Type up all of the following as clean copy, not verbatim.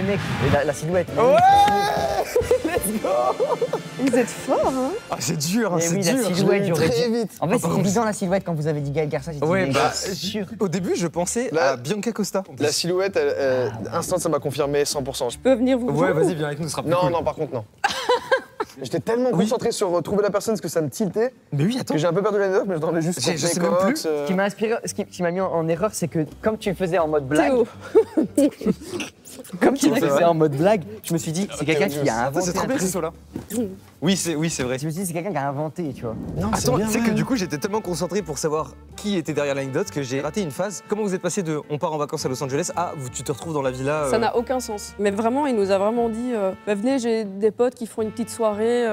mais mec, la silhouette. Ouais. Let's go. Vous êtes fort, hein? Ah, c'est dur, hein, Mais c'est oui, dur. la silhouette, j'aurais très dit. vite. En fait, c'est évident la silhouette quand vous avez dit Gaël Garcia. J'ai dit Ouais, Gaël bah, Garcia, sûr. au début, je pensais Là- à Bianca Costa. La silhouette, instant, ça m'a confirmé 100%. Je peux venir vous Ouais, rejoindre? vas-y, viens avec nous, ce sera plus Non, cool. non, par contre, non. J'étais tellement concentré sur trouver la personne parce que ça me tiltait Mais oui, attends. que j'ai un peu perdu l'anecdote, mais je dormais juste Je contre sais les même plus. cox, Ce qui m'a inspiré, ce qui m'a mis en erreur, c'est que comme tu le faisais en mode blague, Théo. comme tu le C'est faisais vrai. en mode blague, je me suis dit, c'est quelqu'un qui a Ça, inventé c'est trop un bien truc. ce saut-là. Oui, c'est vrai. Je me suis dit, c'est quelqu'un qui a inventé, tu vois. Non, c'est Attends, bien, tu sais ouais. que du coup, j'étais tellement concentré pour savoir qui était derrière l'anecdote que j'ai raté une phase. Comment vous êtes passé de on part en vacances à Los Angeles à tu te retrouves dans la villa Ça n'a aucun sens. Mais vraiment, il nous a vraiment dit bah, venez, j'ai des potes qui font une petite soirée,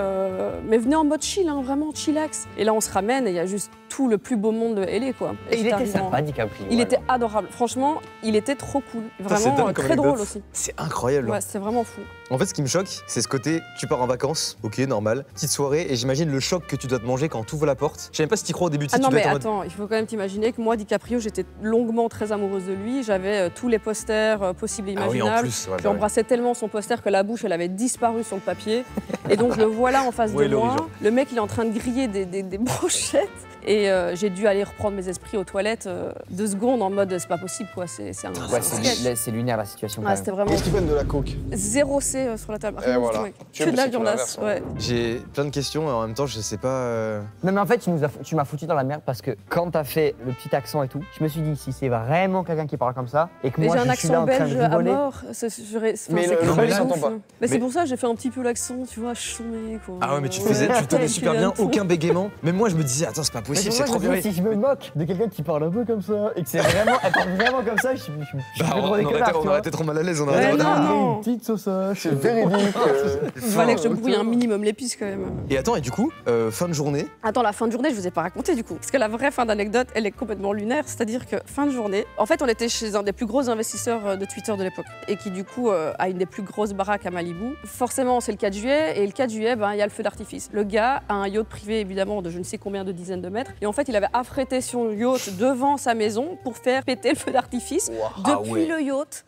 mais venez en mode chill, hein, vraiment chillax. Et là, on se ramène et il y a juste tout le plus beau monde de LA, quoi. Et il j'étais était arrivée en- sympa, DiCaprio. Il était adorable. Franchement, il était trop cool. Ça, c'est Vraiment dingue comme très drôle anecdote. aussi. C'est incroyable. Ouais, c'était vraiment fou. En fait, ce qui me choque, c'est ce côté, tu pars en vacances, ok, normal, petite soirée, et j'imagine le choc que tu dois te manger quand tu ouvres la porte. Je sais même pas si tu crois au début, Ah tu non, dois mais être en mode... attends, il faut quand même t'imaginer que moi, DiCaprio, j'étais longuement très amoureuse de lui. J'avais tous les posters possibles et Ah oui, en imaginables. plus, ouais, bah J'embrassais tellement son poster que la bouche, elle avait disparu sur le papier. Et donc, je le vois là en face Ouais, de moi. l'horizon. Le mec, il est en train de griller des brochettes. Et j'ai dû aller reprendre mes esprits aux toilettes 2 secondes en mode c'est pas possible, quoi. C'est un Ouais, sketch. c'est lunaire la situation. quand Ouais, même. c'était vraiment Est-ce qu'ils prennent de la coke? 0 C sur la table. Et Rien du voilà. tout, mec. Tu Que de aimes la aussi, tu viandasse. l'inverses, hein. Ouais. J'ai plein de questions et en même temps, je sais pas... Non mais en fait tu m'as foutu dans la merde parce que quand t'as fait le petit accent et tout, je me suis dit si c'est vraiment quelqu'un qui parle comme ça et que Mais moi j'ai un je suis là accent en train de belge à rigoler. mort. Mais c'est le quelque belge, chose de t'entends ouf. pas. Mais c'est Mais- pour ça que j'ai fait un petit peu l'accent, tu vois, chômé, quoi. Ah ouais, mais tu Ouais. faisais, tu tenais Et super puis, bien, tout. aucun bégaiement. Même moi, je me disais, attends, c'est pas Mais possible, c'est c'est pour trop ça que bien. je me dis, si je me moque de quelqu'un qui parle un peu comme ça et que c'est vraiment, elle parle vraiment comme ça, je suis Bah, plus on gros des aurait connards, été- tu on vois. aurait été trop mal à l'aise, on Ouais, aurait été- non, non. Une petite sauce. C'est véridique. Il fallait que je brouille un minimum l'épice quand même. Et attends, et du coup, fin de journée, Attends, la fin de journée, je vous ai pas raconté du coup. Parce que la vraie fin d'anecdote, elle est complètement lunaire. C'est-à-dire que fin de journée, en fait, on était chez un des plus gros investisseurs de Twitter de l'époque. Et qui du coup a une des plus grosses baraques à Malibu. Forcément, c'est le 4 juillet. Et le 4 juillet, ben, il y a le feu d'artifice. Le gars a un yacht privé, évidemment, de je ne sais combien de dizaines de mètres. Et en fait, il avait affrété son yacht devant sa maison pour faire péter le feu d'artifice. Wow. Depuis Ah ouais. le yacht